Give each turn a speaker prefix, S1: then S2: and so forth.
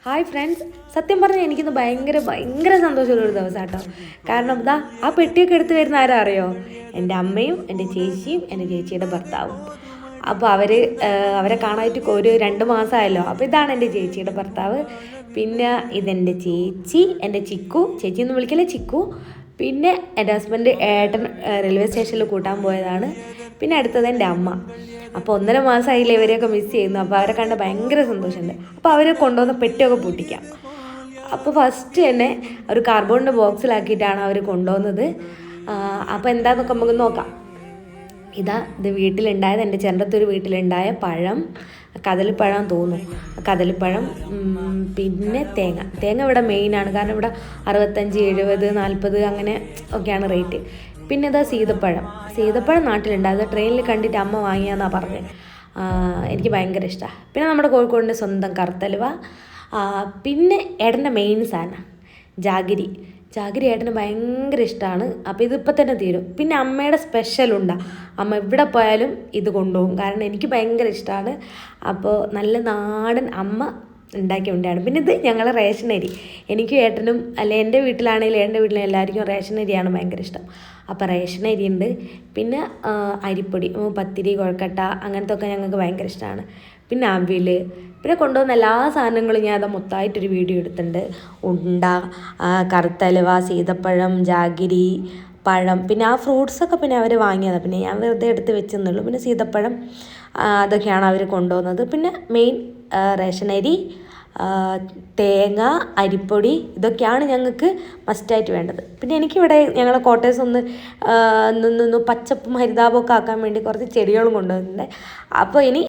S1: Hi friends, സത്യം പറഞ്ഞാൽ എനിക്കിന്ന് ഭയങ്കര സന്തോഷമുള്ളൊരു ദിവസം കേട്ടോ. കാരണം ഇതാ ആ പെട്ടിയൊക്കെ എടുത്ത് വരുന്ന ആരാ അറിയോ? എൻ്റെ അമ്മയും എൻ്റെ ചേച്ചിയും എൻ്റെ ചേച്ചിയുടെ ഭർത്താവും. അപ്പോൾ അവരെ കാണാനായിട്ട് ഒരു 2 മാസമായല്ലോ. അപ്പോൾ ഇതാണ് എൻ്റെ ചേച്ചിയുടെ ഭർത്താവ്. പിന്നെ ഇതെൻ്റെ ചേച്ചി, എൻ്റെ ചിക്കു, ചേച്ചി എന്ന് വിളിക്കലേ ചിക്കു. പിന്നെ എൻ്റെ ഹസ്ബൻഡ് ഏട്ടൻ റെയിൽവേ സ്റ്റേഷനിൽ കൂട്ടാൻ പോയതാണ്. പിന്നെ അടുത്തത് എൻ്റെ അമ്മ. അപ്പോൾ 1.5 മാസമായില്ലേ ഇവരെയൊക്കെ മിസ് ചെയ്യുന്നു. അപ്പോൾ അവരെ കണ്ട ഭയങ്കര സന്തോഷമുണ്ട്. അപ്പോൾ അവരെ കൊണ്ടുവന്ന പെട്ടിയൊക്കെ പൊട്ടിക്കാം. അപ്പോൾ ഫസ്റ്റ് തന്നെ ഒരു കാർബോണിൻ്റെ ബോക്സിലാക്കിയിട്ടാണ് അവർ കൊണ്ടുവന്നത്. അപ്പോൾ എന്താണെന്നൊക്കെ നമുക്ക് നോക്കാം. ഇത് വീട്ടിലുണ്ടായത് എൻ്റെ ചെറുത്തൊരു വീട്ടിലുണ്ടായ പഴം, കദളിപ്പഴം തോന്നുന്നു, കദളിപ്പഴം. പിന്നെ തേങ്ങ ഇവിടെ മെയിനാണ്. കാരണം ഇവിടെ 65, 70, 40 അങ്ങനെ ഒക്കെയാണ് റേറ്റ്. പിന്നെ ഇതാ സീതപ്പഴം നാട്ടിലുണ്ടായത് ട്രെയിനിൽ കണ്ടിട്ട് അമ്മ വാങ്ങിയാന്നാണ് പറഞ്ഞത്. എനിക്ക് ഭയങ്കര ഇഷ്ടമാണ്. പിന്നെ നമ്മുടെ കോഴിക്കോടിൻ്റെ സ്വന്തം കറുത്തലുവ. പിന്നെ ഏട്ടൻ്റെ മെയിൻ സാധനം ജാഗിരി ഏട്ടന് ഭയങ്കര ഇഷ്ടമാണ്. അപ്പോൾ ഇതിപ്പോൾ തന്നെ തീരും. പിന്നെ അമ്മയുടെ സ്പെഷ്യലുണ്ടാ, അമ്മ എവിടെ പോയാലും ഇത് കൊണ്ടുപോകും. കാരണം എനിക്ക് ഭയങ്കര ഇഷ്ടമാണ്. അപ്പോൾ നല്ല നാടൻ അമ്മ ഉണ്ടാക്കി ഉണ്ടാണ്. പിന്നെ ഇത് ഞങ്ങളെ റേഷൻ അരി. എനിക്കും ഏട്ടനും എൻ്റെ വീട്ടിലാണെങ്കിലും എൻ്റെ വീട്ടിലും എല്ലാവർക്കും റേഷൻ അരിയാണ് ഭയങ്കര ഇഷ്ടം. അപ്പോൾ റേഷൻ അരി ഉണ്ട്. പിന്നെ അരിപ്പൊടി, പത്തിരി, കൊഴക്കട്ട അങ്ങനത്തെ ഒക്കെ ഞങ്ങൾക്ക് ഭയങ്കര ഇഷ്ടമാണ്. പിന്നെ അവിൽ, പിന്നെ കൊണ്ടുവന്ന എല്ലാ സാധനങ്ങളും ഞാൻ അത് മൊത്തമായിട്ടൊരു വീഡിയോ എടുത്തിട്ടുണ്ട്. ഉണ്ട, കറുത്തലുവ, സീതപ്പഴം, ജാഗിരി, പഴം, പിന്നെ ആ ഫ്രൂട്ട്സൊക്കെ പിന്നെ അവർ വാങ്ങിയതാണ്. പിന്നെ ഞാൻ വെറുതെ എടുത്ത് വെച്ചെന്നുള്ളൂ. പിന്നെ സീതപ്പഴം അതൊക്കെയാണ് അവർ കൊണ്ടുവന്നത്. പിന്നെ മെയിൻ റേഷൻ അരി, തേങ്ങ, അരിപ്പൊടി, ഇതൊക്കെയാണ് ഞങ്ങൾക്ക് മസ്റ്റായിട്ട് വേണ്ടത്. പിന്നെ എനിക്കിവിടെ ഞങ്ങളെ ക്വാർട്ടേഴ്സ് ഒന്ന് പച്ചപ്പും ഹരിതാപമൊക്കെ ആക്കാൻ വേണ്ടി കുറച്ച് ചെടികളും കൊണ്ടുവന്നിട്ടുണ്ട്. അപ്പോൾ ഇനി